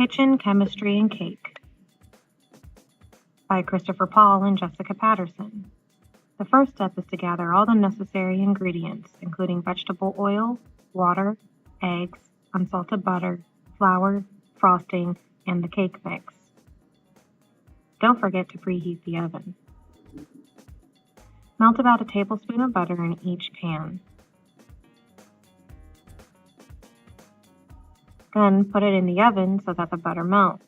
Kitchen, Chemistry, and Cake by Christopher Paul and Jessica Patterson. The first step is to gather all the necessary ingredients, including vegetable oil, water, eggs, unsalted butter, flour, frosting, and the cake mix. Don't forget to preheat the oven. Melt about a tablespoon of butter in each pan. Then put it in the oven so that the butter melts.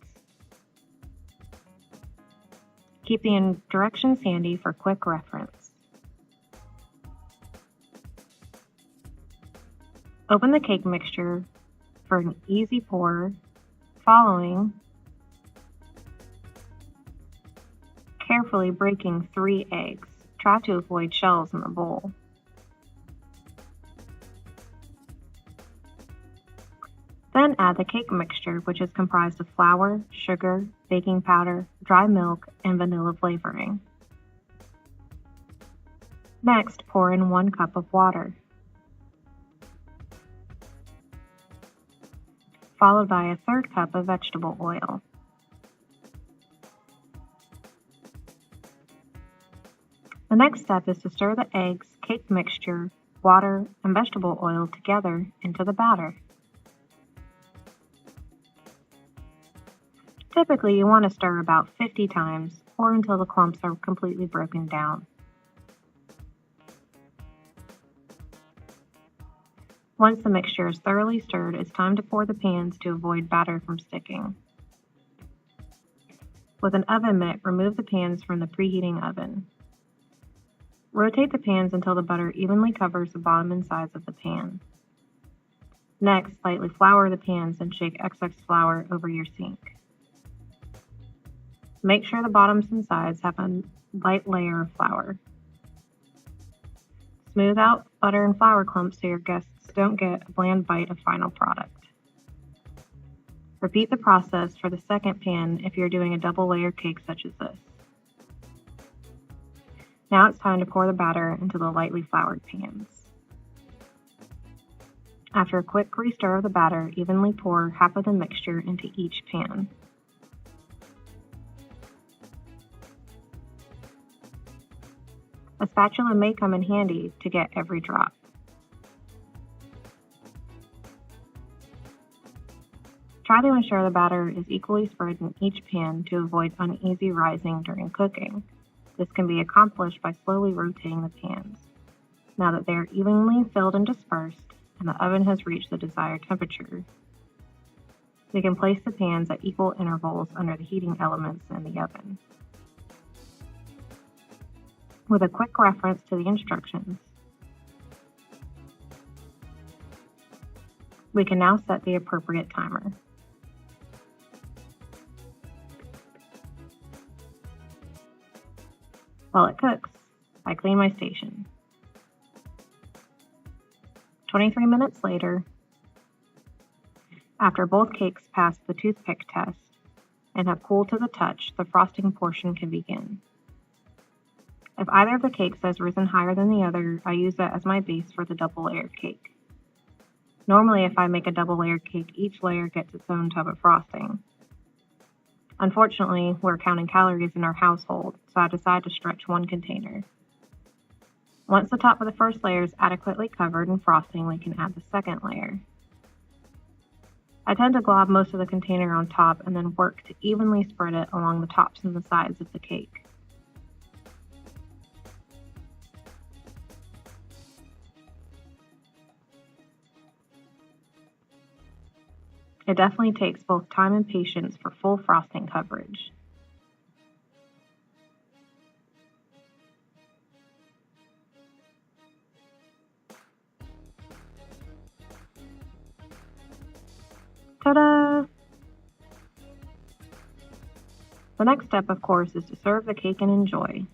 Keep the directions handy for quick reference. Open the cake mixture for an easy pour, following carefully breaking 3 eggs. Try to avoid shells in the bowl. Then add the cake mixture, which is comprised of flour, sugar, baking powder, dry milk, and vanilla flavoring. Next, pour in 1 cup of water, followed by a 1/3 cup of vegetable oil. The next step is to stir the eggs, cake mixture, water, and vegetable oil together into the batter. Typically, you want to stir about 50 times or until the clumps are completely broken down. Once the mixture is thoroughly stirred, it's time to pour the pans to avoid batter from sticking. With an oven mitt, remove the pans from the preheating oven. Rotate the pans until the butter evenly covers the bottom and sides of the pan. Next, lightly flour the pans and shake excess flour over your sink. Make sure the bottoms and sides have a light layer of flour. Smooth out butter and flour clumps so your guests don't get a bland bite of final product. Repeat the process for the second pan if you're doing a double layer cake such as this. Now it's time to pour the batter into the lightly floured pans. After a quick re-stir of the batter, evenly pour half of the mixture into each pan. A spatula may come in handy to get every drop. Try to ensure the batter is equally spread in each pan to avoid uneasy rising during cooking. This can be accomplished by slowly rotating the pans. Now that they are evenly filled and dispersed, and the oven has reached the desired temperature, we can place the pans at equal intervals under the heating elements in the oven. With a quick reference to the instructions, we can now set the appropriate timer. While it cooks, I clean my station. 23 minutes later, after both cakes pass the toothpick test and have cooled to the touch, the frosting portion can begin. If either of the cakes has risen higher than the other, I use that as my base for the double layered cake. Normally, if I make a double layered cake, each layer gets its own tub of frosting. Unfortunately, we're counting calories in our household, so I decide to stretch one container. Once the top of the first layer is adequately covered in frosting, we can add the second layer. I tend to glob most of the container on top and then work to evenly spread it along the tops and the sides of the cake. It definitely takes both time and patience for full frosting coverage. Ta-da! The next step, of course, is to serve the cake and enjoy.